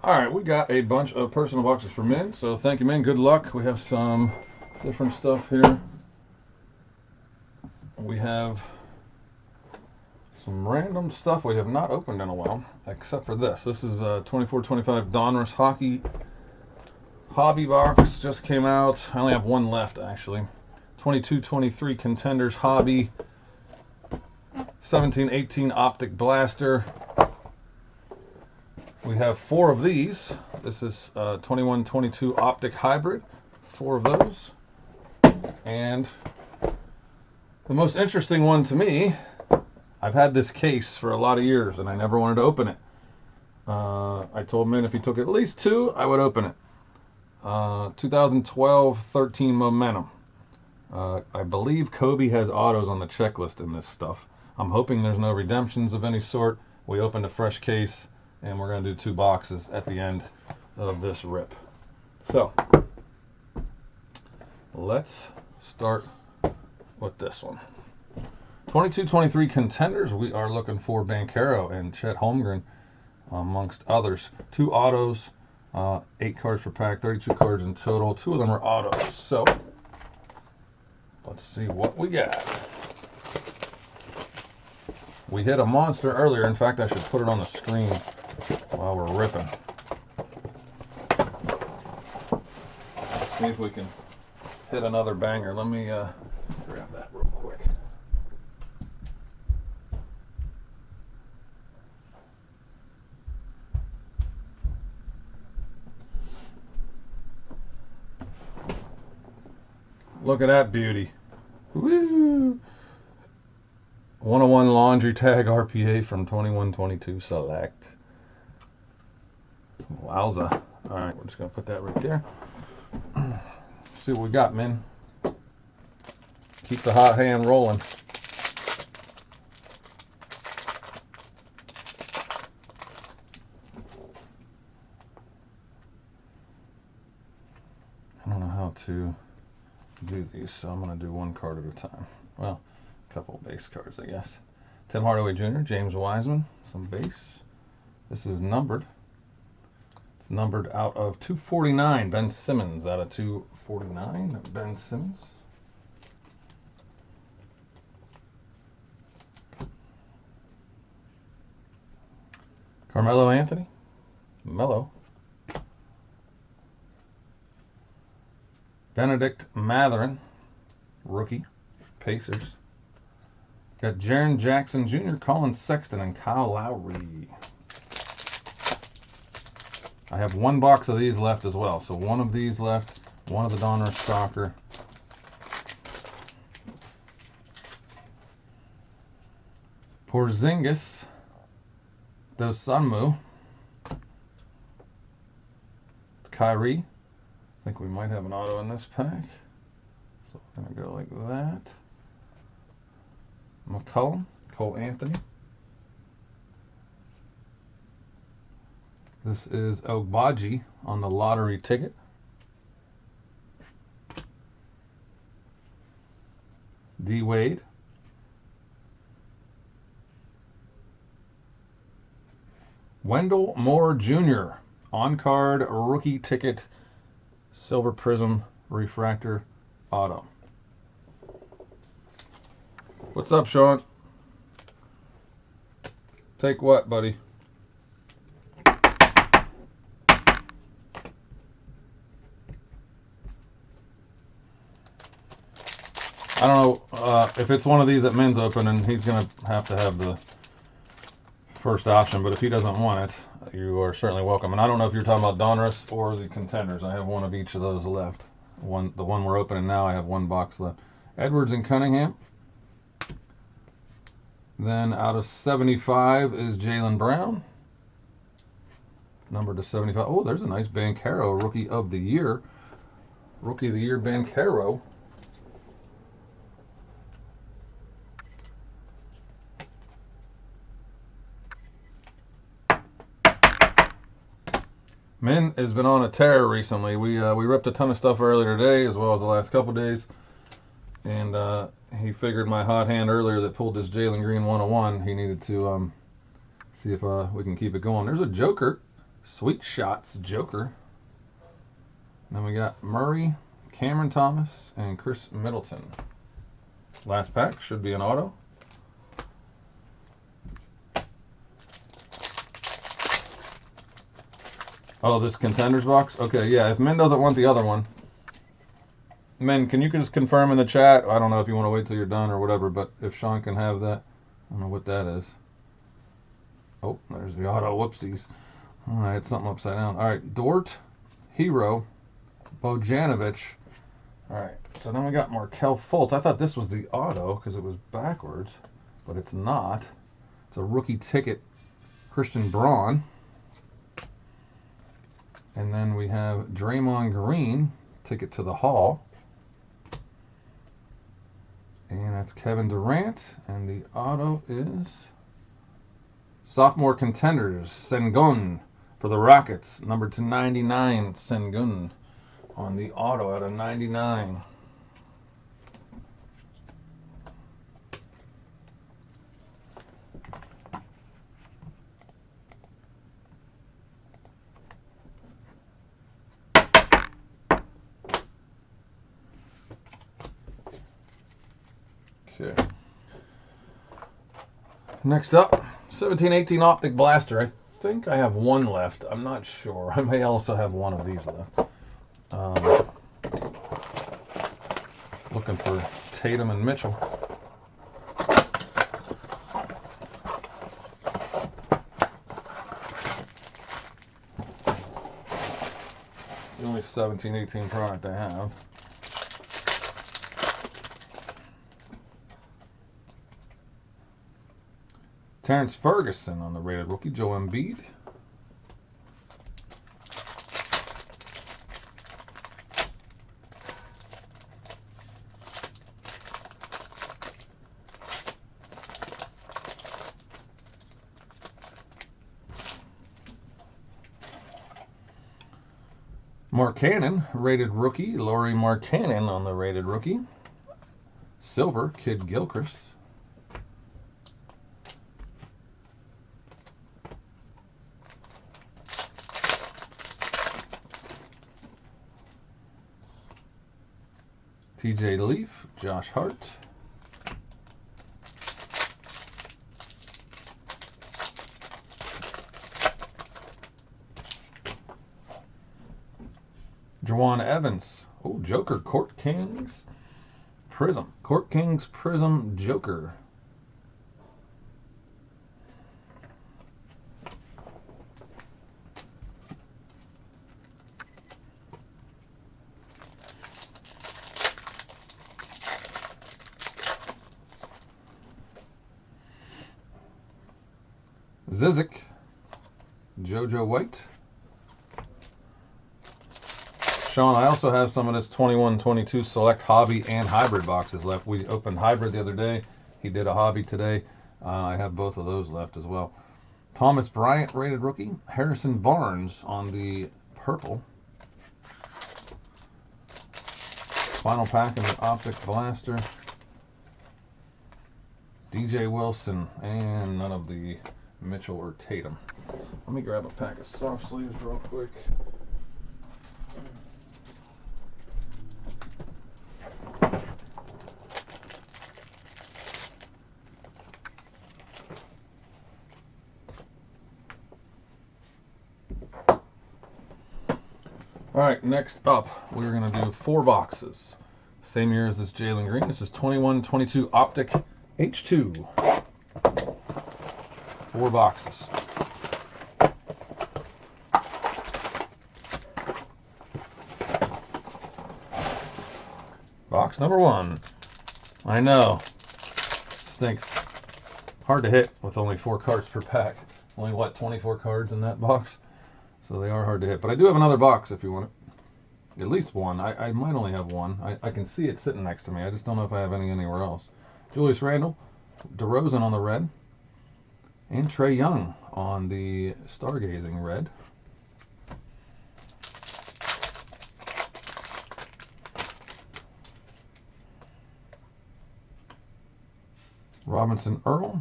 Alright, we got a bunch of personal boxes for men, so thank you, men. Good luck. We have some different stuff here. We have some random stuff we have not opened in a while, except for this. This is a 24-25 Donruss hockey hobby box. Just came out. I only have one left, actually. 22-23 Contenders Hobby. 17-18 Optic Blaster. We have 4 of these. This is 21-22 Optic Hybrid. 4 of those. And the most interesting one to me, I've had this case for a lot of years and I never wanted to open it. I told Min if he took at least 2, I would open it. 2012-13 Momentum. I believe Kobe has autos on the checklist in this stuff. I'm hoping there's no redemptions of any sort. We opened a fresh case and we're going to do 2 boxes at the end of this rip. So, let's start with this one. 22-23 Contenders. We are looking for Banchero and Chet Holmgren, amongst others. 2 autos, 8 cards per pack, 32 cards in total. 2 of them are autos. So, let's see what we got. We hit a monster earlier. In fact, I should put it on the screen while we're ripping. See if we can hit another banger. Let me grab that real quick. Look at that beauty. Woo! 101 Laundry Tag RPA from 21-22 Select. Wowza. Alright, we're just going to put that right there. See what we got, man. Keep the hot hand rolling. I don't know how to do these, so I'm going to do one card at a time. Well, a couple base cards, I guess. Tim Hardaway Jr., James Wiseman, some base. This is numbered. It's numbered out of 249. Ben Simmons out of 249. Ben Simmons. Carmelo Anthony. Melo. Benedict Mathurin, rookie, Pacers. Got Jaren Jackson Jr., Colin Sexton, and Kyle Lowry. I have 1 box of these left as well. So 1 of these left, 1 of the Donruss Stalker. Porzingis, Dosunmu, Kyrie. I think we might have an auto in this pack. So we're going to go like that. McCollum, Cole Anthony. This is Ogbaji on the lottery ticket. D. Wade. Wendell Moore Jr. on-card rookie ticket. Silver Prism Refractor Auto. What's up, Sean? Take what, buddy? I don't know if it's one of these that Min's open, and he's going to have the first option, but if he doesn't want it, you are certainly welcome. And I don't know if you're talking about Donruss or the Contenders. I have 1 of each of those left. The one we're opening now, I have 1 box left. Edwards and Cunningham. Then out of 75 is Jaylen Brown. Number to 75. Oh, there's a nice Banchero, Rookie of the Year. Rookie of the Year Banchero. Min has been on a tear recently. We ripped a ton of stuff earlier today, as well as the last couple days. And he figured my hot hand earlier that pulled this Jalen Green 101, he needed to see if we can keep it going. There's a Joker, Sweet Shots Joker. Then we got Murray, Cameron Thomas, and Chris Middleton. Last pack should be an auto. Oh, this Contenders box? Okay, yeah, if Min doesn't want the other one. Min, can you just confirm in the chat? I don't know if you want to wait till you're done or whatever, but if Sean can have that. I don't know what that is. Oh, there's the auto. Whoopsies. All right, something upside down. All right, Dort, Hero, Bojanovic. All right, so then we got Markelle Fultz. I thought this was the auto because it was backwards, but it's not. It's a rookie ticket, Christian Braun. And then we have Draymond Green, ticket to the Hall. And that's Kevin Durant. And the auto is Sophomore Contenders, Sengun for the Rockets. Number 299, Sengun on the auto out of 99. Okay. Next up, 1718 Optic Blaster. I think I have one left. I'm not sure. I may also have one of these left. Looking for Tatum and Mitchell. The only 1718 product I have. Terrence Ferguson on the rated rookie, Joe Embiid. Markkanen, rated rookie, Lauri Markkanen on the rated rookie. Silver, Kid Gilchrist. TJ Leaf, Josh Hart. Juwan Evans. Oh, Joker, Court Kings Prism. Court Kings Prism Joker. Zizic, JoJo White. Sean, I also have some of this 21-22 Select Hobby and Hybrid boxes left. We opened Hybrid the other day. He did a Hobby today. I have both of those left as well. Thomas Bryant, rated rookie. Harrison Barnes on the purple. Final pack in the Optic Blaster. DJ Wilson, and none of the Mitchell or Tatum. Let me grab a pack of soft sleeves real quick. All right, next up, we're going to do 4 boxes. Same year as this Jalen Green. This is 21-22 Optic H2. 4 boxes. Box number 1. I know. Stinks. Hard to hit with only 4 cards per pack. Only, what, 24 cards in that box? So they are hard to hit. But I do have another box if you want it. At least one. I might only have one. I can see it sitting next to me. I just don't know if I have any anywhere else. Julius Randle, DeRozan on the red, and Trae Young on the Stargazing red. Robinson Earl,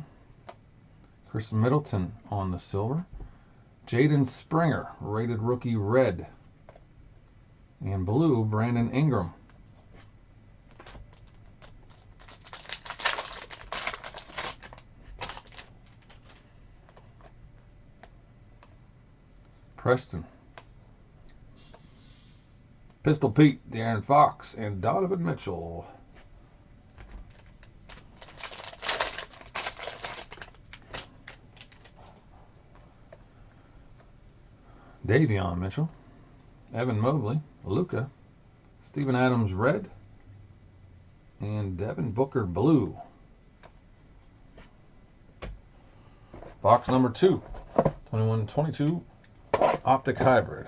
Chris Middleton on the silver, Jaden Springer, rated rookie red. And blue, Brandon Ingram. Preston. Pistol Pete, De'Aaron Fox, and Donovan Mitchell. Davion Mitchell, Evan Mobley, Luka, Steven Adams red, and Devin Booker blue. Box number 2, 21-22 Optic Hybrid.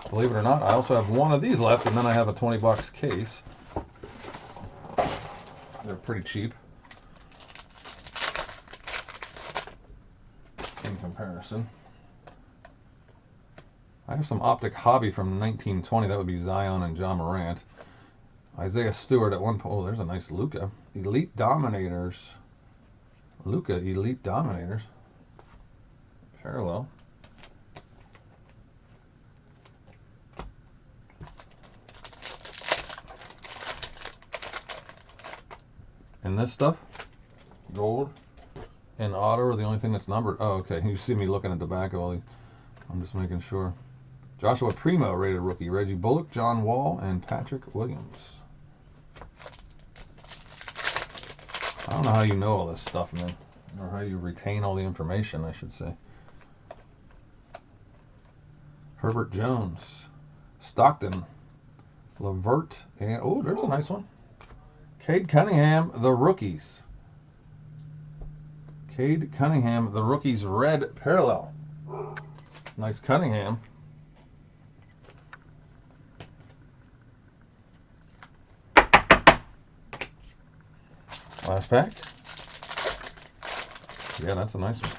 Believe it or not, I also have one of these left, and then I have a 20-box case. They're pretty cheap in comparison. I have some Optic Hobby from 1920. That would be Zion and John Morant. Isaiah Stewart at one point. Oh, there's a nice Luka. Elite Dominators. Luka Elite Dominators. Parallel. And this stuff, gold and auto are the only thing that's numbered. Oh, okay. You see me looking at the back of all these. I'm just making sure. Joshua Primo, rated rookie. Reggie Bullock, John Wall, and Patrick Williams. I don't know how you know all this stuff, man. Or how you retain all the information, I should say. Herbert Jones. Stockton. Levert. And, oh, there's a nice one. Cade Cunningham, the rookies. Cade Cunningham, the rookies red parallel. Nice Cunningham. Last pack. Yeah, that's a nice one.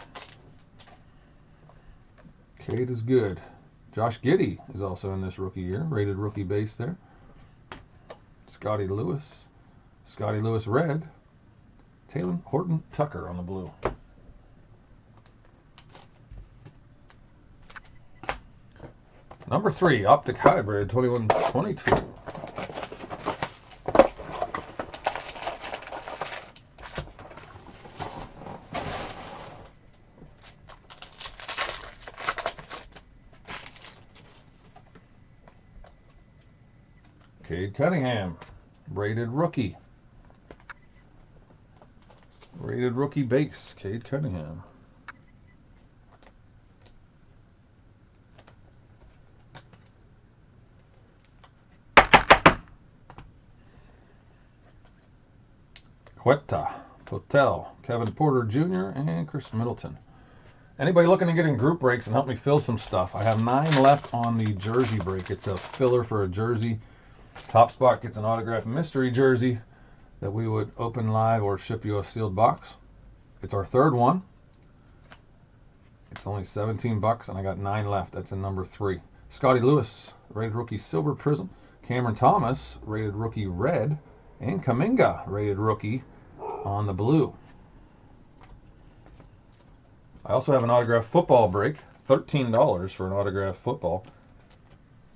Cade is good. Josh Giddey is also in this rookie year. Rated rookie base there. Scotty Lewis. Scotty Lewis red. Taylor Horton Tucker on the blue. Number 3, Optic Hybrid 21-22. Cade Cunningham, rated rookie. Rated rookie base, Cade Cunningham. Quetta, Potel, Kevin Porter Jr., and Chris Middleton. Anybody looking to get in group breaks and help me fill some stuff? I have 9 left on the jersey break. It's a filler for a jersey. Top spot gets an autographed mystery jersey that we would open live or ship you a sealed box. It's our 3rd one. It's only $17 and I got 9 left. That's in number 3. Scotty Lewis, rated rookie silver prism. Cameron Thomas, rated rookie red. And Kuminga, rated rookie on the blue. I also have an autographed football break. $13 for an autographed football.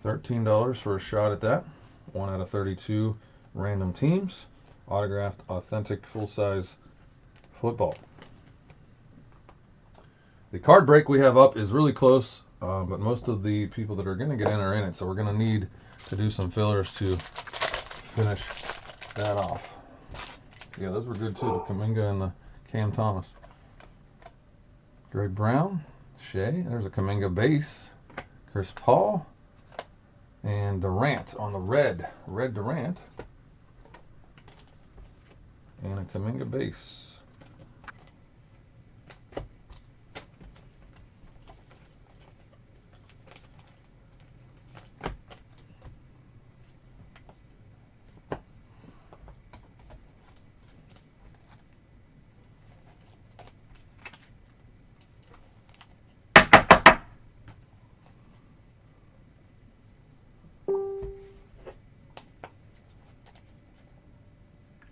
$13 for a shot at that. 1 out of 32 random teams. Autographed, authentic, full-size football. The card break we have up is really close, but most of the people that are going to get in are in it, so we're going to need to do some fillers to finish that off. Yeah, those were good too, the Kuminga and the Cam Thomas. Greg Brown, Shea, there's a Kuminga base. Chris Paul, and Durant on the red. Red Durant. And a Kuminga base.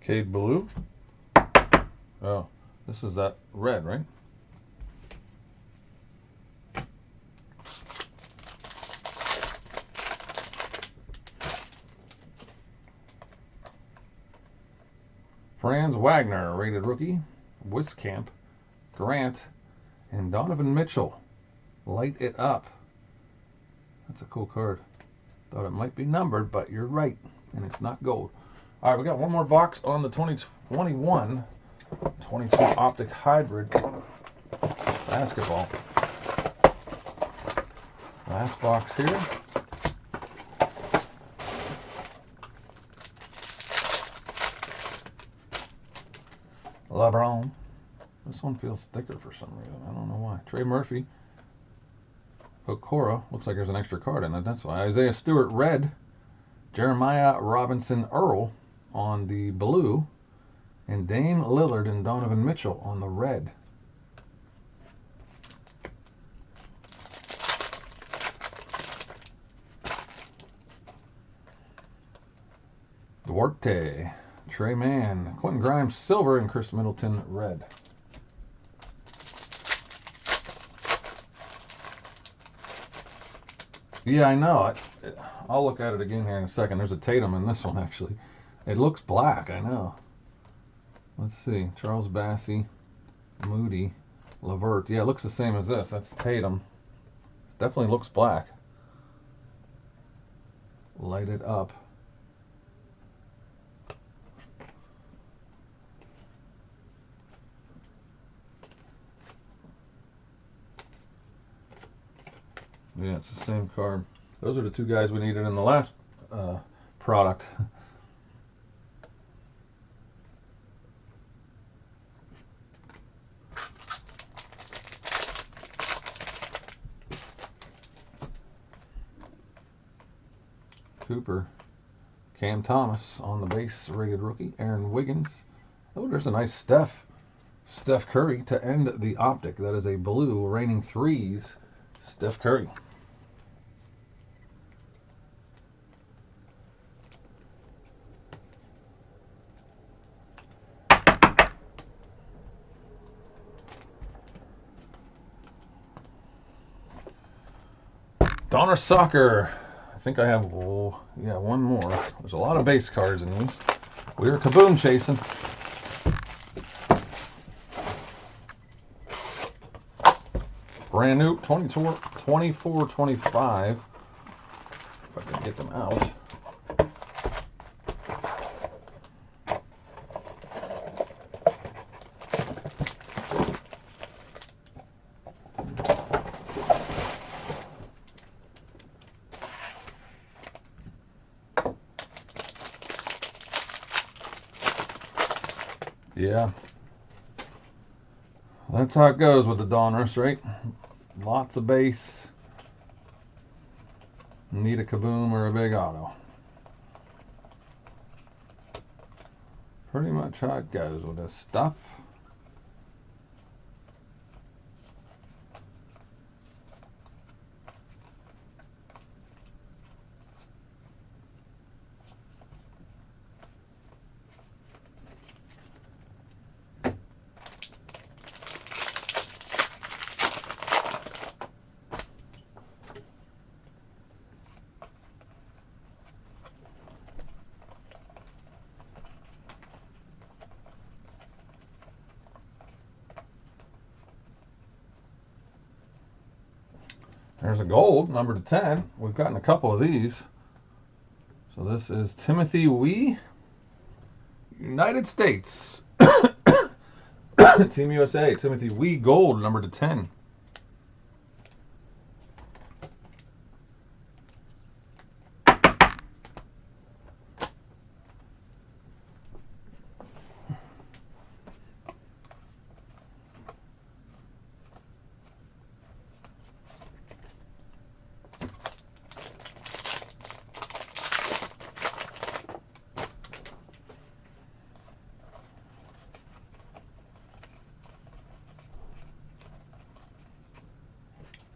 Cade blue. Oh, this is that red, right? Franz Wagner, rated rookie. Wiskamp, Grant, and Donovan Mitchell. Light it up. That's a cool card. Thought it might be numbered, but you're right, and it's not gold. All right, we got one more box on the 2021 22 Optic Hybrid basketball. Last box here. LeBron. This one feels thicker for some reason. I don't know why. Trey Murphy. Okora. Looks like there's an extra card in it. That's why. Isaiah Stewart, red. Jeremiah Robinson Earl on the blue. And Dame Lillard and Donovan Mitchell on the red. Duarte, Trey Mann, Quentin Grimes, silver, and Chris Middleton, red. Yeah, I know. I'll look at it again here in a second. There's a Tatum in this one, actually. It looks black, I know. Let's see. Charles Bassey, Moody, Levert. Yeah, it looks the same as this. That's Tatum. It definitely looks black. Light it up. Yeah, it's the same card. Those are the two guys we needed in the last product. Cooper, Cam Thomas on the base, rated rookie. Aaron Wiggins. Oh, there's a nice Steph Curry to end the Optic. That is a blue, raining threes, Steph Curry. Donruss Soccer. I think I have, yeah, one more. There's a lot of base cards in these. We were kaboom chasing. Brand new 24-25. If I can get them out. Yeah. That's how it goes with the Donruss, right? Lots of base. Need a kaboom or a big auto. Pretty much how it goes with this stuff. There's a gold, number to 10. We've gotten a couple of these. So this is Timothy Wee, United States. Team USA, Timothy Wee, gold, number to 10.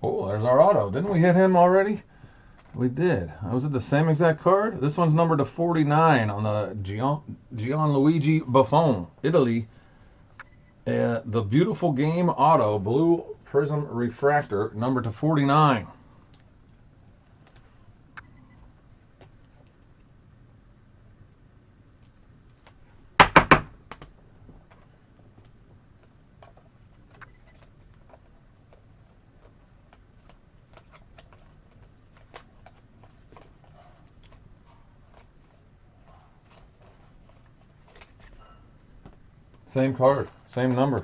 Oh, there's our auto. Didn't we hit him already? We did. Was it the same exact card? This one's numbered to 49 on the Gianluigi Buffon, Italy. The Beautiful Game Auto, Blue Prism Refractor, numbered to 49. Same card, same number.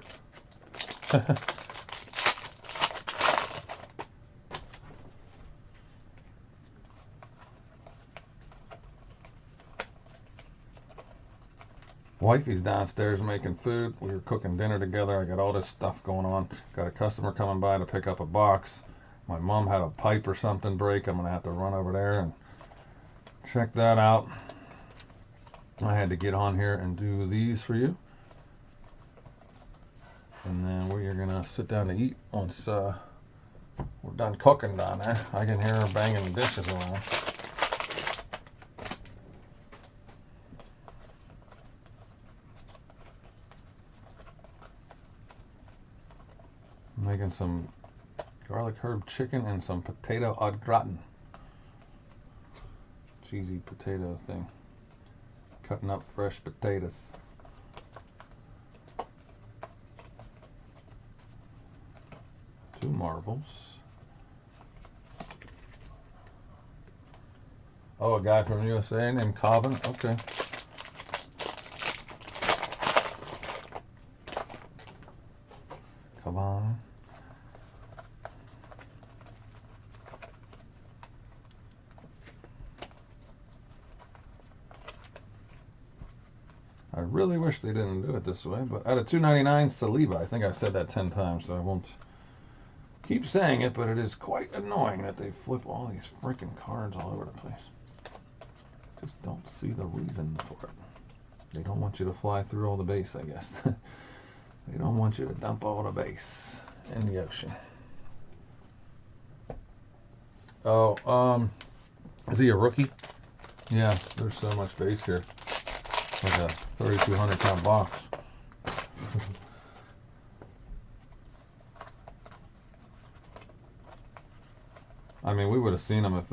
Wifey's downstairs making food. We were cooking dinner together. I got all this stuff going on. Got a customer coming by to pick up a box. My mom had a pipe or something break. I'm gonna have to run over there and check that out. I had to get on here and do these for you. And then we are gonna sit down to eat once we're done cooking down there. I can hear her banging the dishes around. Making some garlic herb chicken and some potato au gratin. Cheesy potato thing. Cutting up fresh potatoes. Two marbles. Oh, a guy from USA named Calvin. Okay. Come on. I really wish they didn't do it this way, but out of $2.99 Saliva, I think I've said that 10 times, so I won't keep saying it, but it is quite annoying that they flip all these freaking cards all over the place. Just don't see the reason for it. They don't want you to fly through all the base, I guess. They don't want you to dump all the base in the ocean. Oh, is he a rookie? Yeah, there's so much base here. Like a 3,200 pound box. I mean, we would have seen him if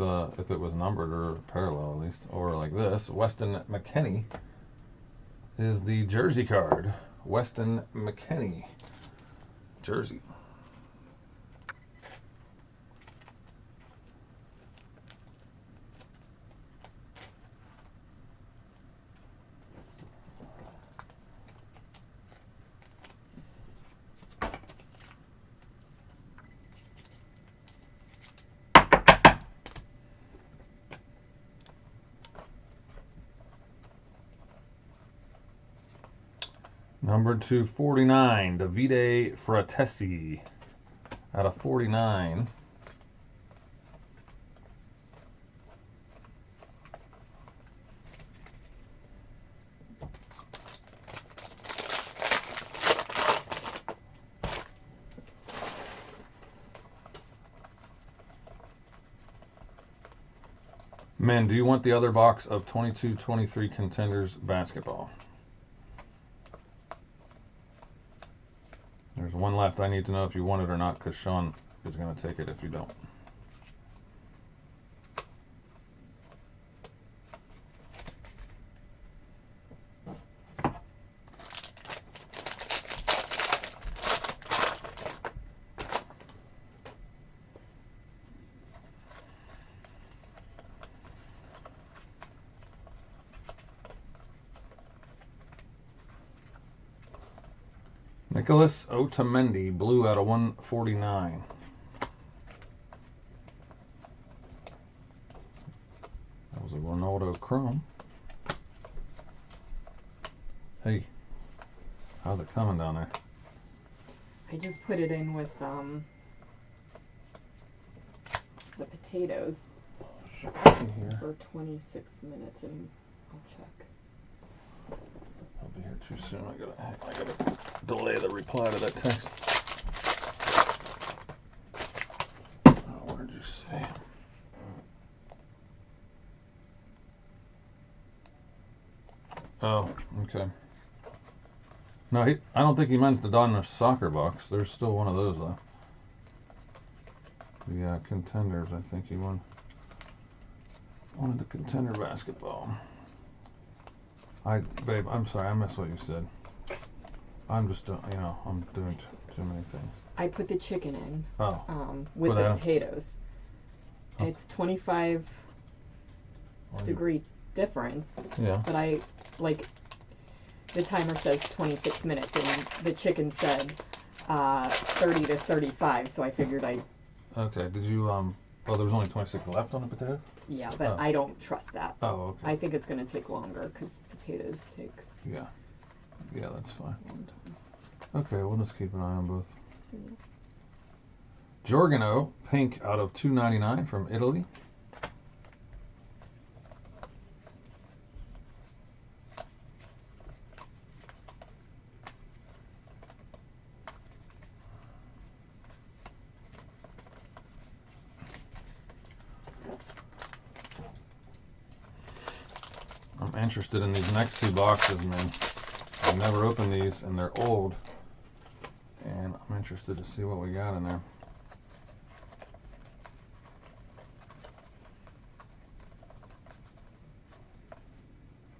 it was numbered or parallel at least, or like this. Weston McKennie is the jersey card. Weston McKennie jersey. Number 249, Davide Fratesi, out of 49. Men, do you want the other box of 22-23 Contenders basketball? There's one left. I need to know if you want it or not, because Sean is going to take it if you don't. Nicholas Otamendi, blue out of 149. That was a Ronaldo chrome. Hey, how's it coming down there? I just put it in with the potatoes for 26 minutes, and I'll check. I'll be here too soon. I gotta delay the reply to that text. Oh, what did you say? Oh, okay. No, I don't think he meant the Donruss soccer box. There's still one of those though. The Contenders, I think he wanted the Contender basketball. Babe, I'm sorry, I missed what you said. I'm just, I'm doing too many things. I put the chicken in With with the potatoes. Oh. It's 25 degree difference. Yeah. But I, the timer says 26 minutes, and the chicken said 30 to 35, so I figured Okay, did you, oh, there was only 26 left on the potato? yeah, but Oh. I don't trust that. Oh, okay. I think it's going to take longer, because potatoes take Yeah. Yeah, that's fine. a long time. Okay, we'll just keep an eye on both. Giorgano, pink out of 2.99 from Italy. I'm interested in these next two boxes, man. I've never opened these, and they're old. And I'm interested to see what we got in there.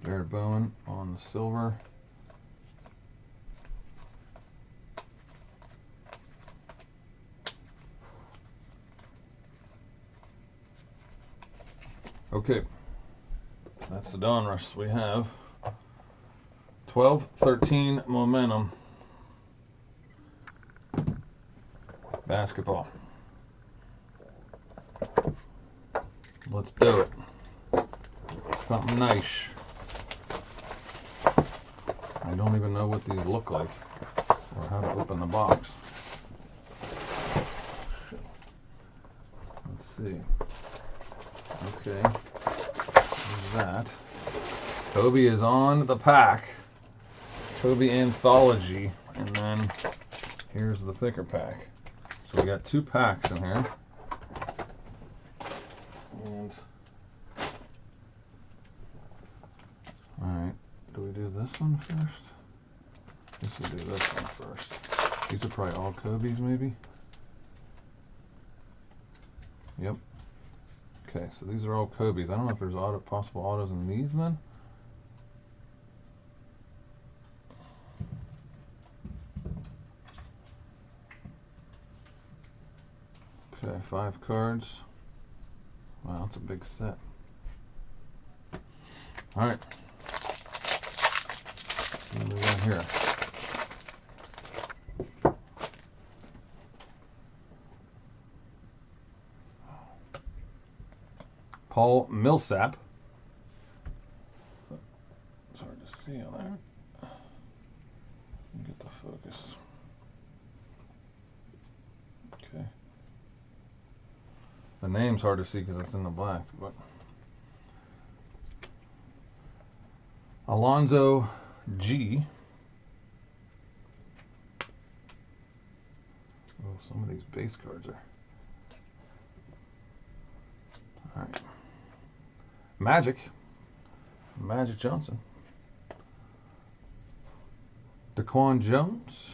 Jared Bowen on the silver. Okay, that's the Donruss. We have 12-13 momentum. Basketball. Let's do it. Something nice. I don't even know what these look like or how to open the box. Let's see. Okay. There's that. Kobe is on the pack. Kobe Anthology. And then here's the thicker pack. So we got two packs in here. And alright, do we do this one first? I guess we'll do this one first. These are probably all Kobe's, maybe? Yep. Okay, so these are all Kobe's. I don't know if there's possible autos in these then. Okay, 5 cards. Wow, that's a big set. Alright. What do we got here? Paul Millsap. It's hard to see on there. Get the focus. Okay. The name's hard to see because it's in the black, but Alonzo G. Oh, some of these base cards are. All right. Magic Johnson. Daquan Jones.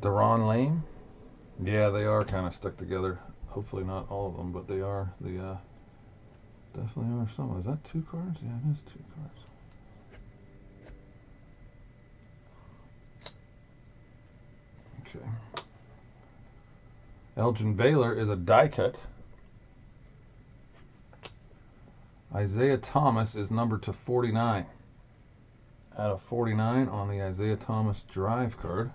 Deron Lane. Yeah, they are kind of stuck together. Hopefully not all of them, but they are. They definitely are some. Is that 2 cards? Yeah, it is 2 cards. Okay. Elgin Baylor is a die cut. Isaiah Thomas is numbered to 49. Out of 49 on the Isaiah Thomas drive card.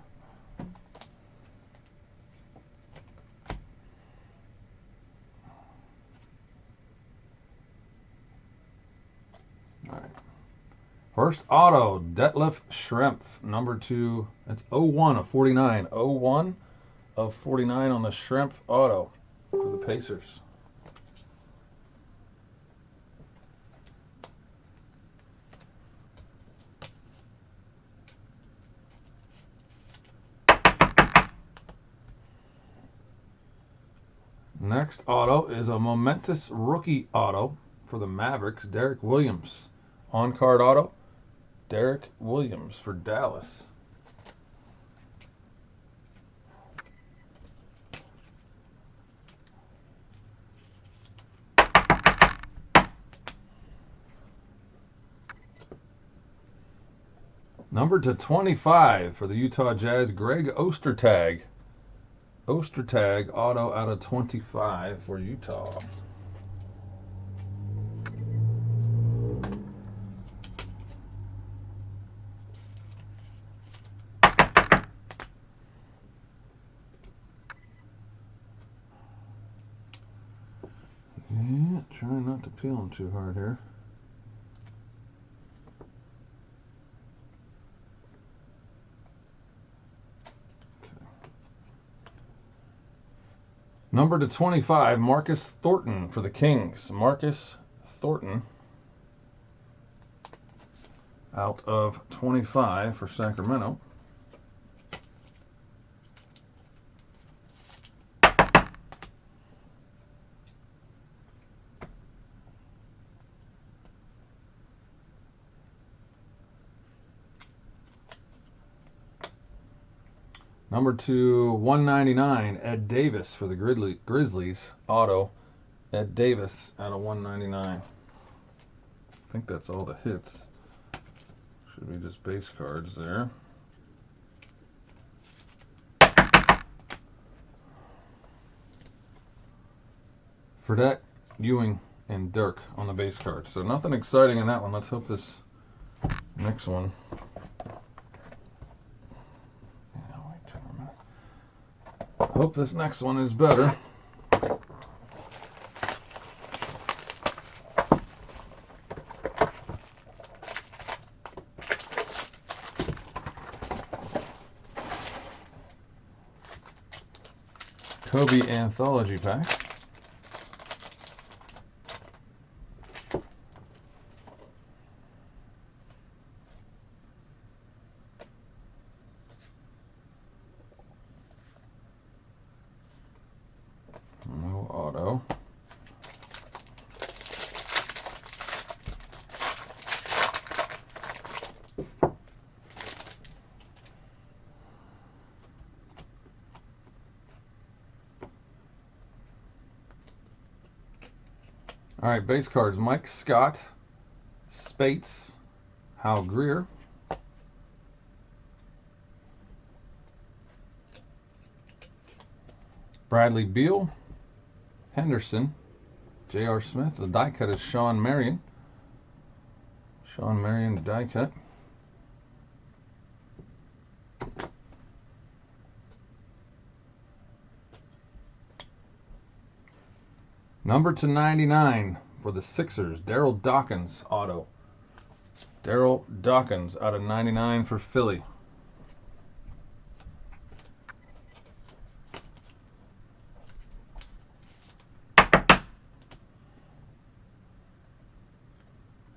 All right. First auto, Detlef Schrempf, number 2. That's 01 of 49. 01 of 49 on the Schrempf auto for the Pacers. Next auto is a momentous rookie auto for the Mavericks, Derek Williams. On-card auto, Derek Williams for Dallas. Number to 25 for the Utah Jazz, Greg Ostertag. Ostertag auto out of 25 for Utah. peeling too hard here. Number to 25, Marcus Thornton for the Kings. Marcus Thornton out of 25 for Sacramento. Number to 199, Ed Davis for the Grizzlies. Auto, Ed Davis out of 199. I think that's all the hits. Should be just base cards there. Fredette, Ewing, and Dirk on the base cards. So nothing exciting in that one. Let's hope this next one. Hope this next one is better. Kobe Anthology Pack. No auto. All right, base cards. Mike Scott, Spates, Hal Greer, Bradley Beal, Henderson, J.R. Smith. The die cut is Sean Marion. Sean Marion die cut. Number to 99 for the Sixers, Daryl Dawkins auto. Daryl Dawkins out of 99 for Philly.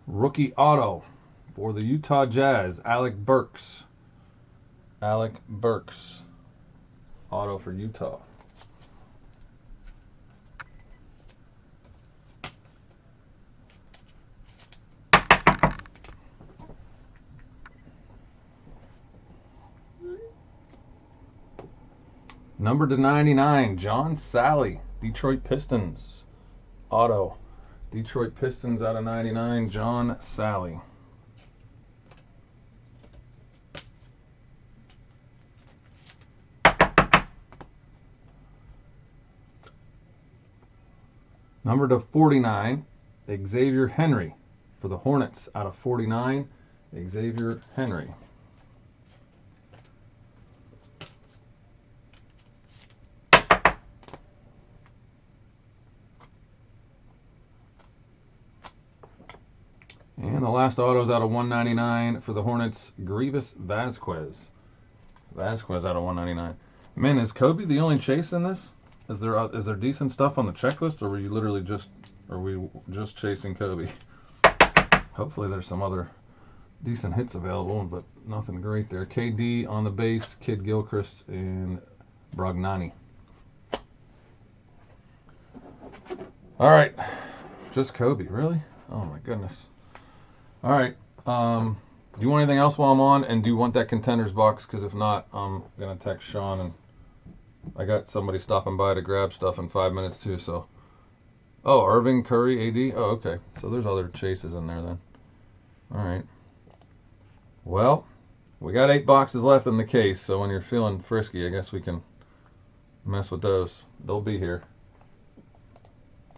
Rookie auto for the Utah Jazz, Alec Burks. Alec Burks auto for Utah. Number to 99, John Sally, Detroit Pistons. Auto. Detroit Pistons out of 99, John Sally. Number to 49, Xavier Henry for the Hornets out of 49, Xavier Henry. And the last autos out of 199 for the Hornets, Grievous Vasquez. Vasquez out of 199. Man, is Kobe the only chase in this? Is there decent stuff on the checklist, or were you literally just chasing Kobe? Hopefully there's some other decent hits available, but nothing great there. KD on the base, Kid Gilchrist, and Brognani. All right, just Kobe, really? Oh my goodness. All right. Do you want anything else while I'm on? And do you want that contenders box? Because if not, I'm going to text Sean. And I got somebody stopping by to grab stuff in 5 minutes too. So, oh, Irving, Curry, AD. Oh, okay. So there's other chases in there then. All right. Well, we got 8 boxes left in the case. So when you're feeling frisky, I guess we can mess with those. They'll be here.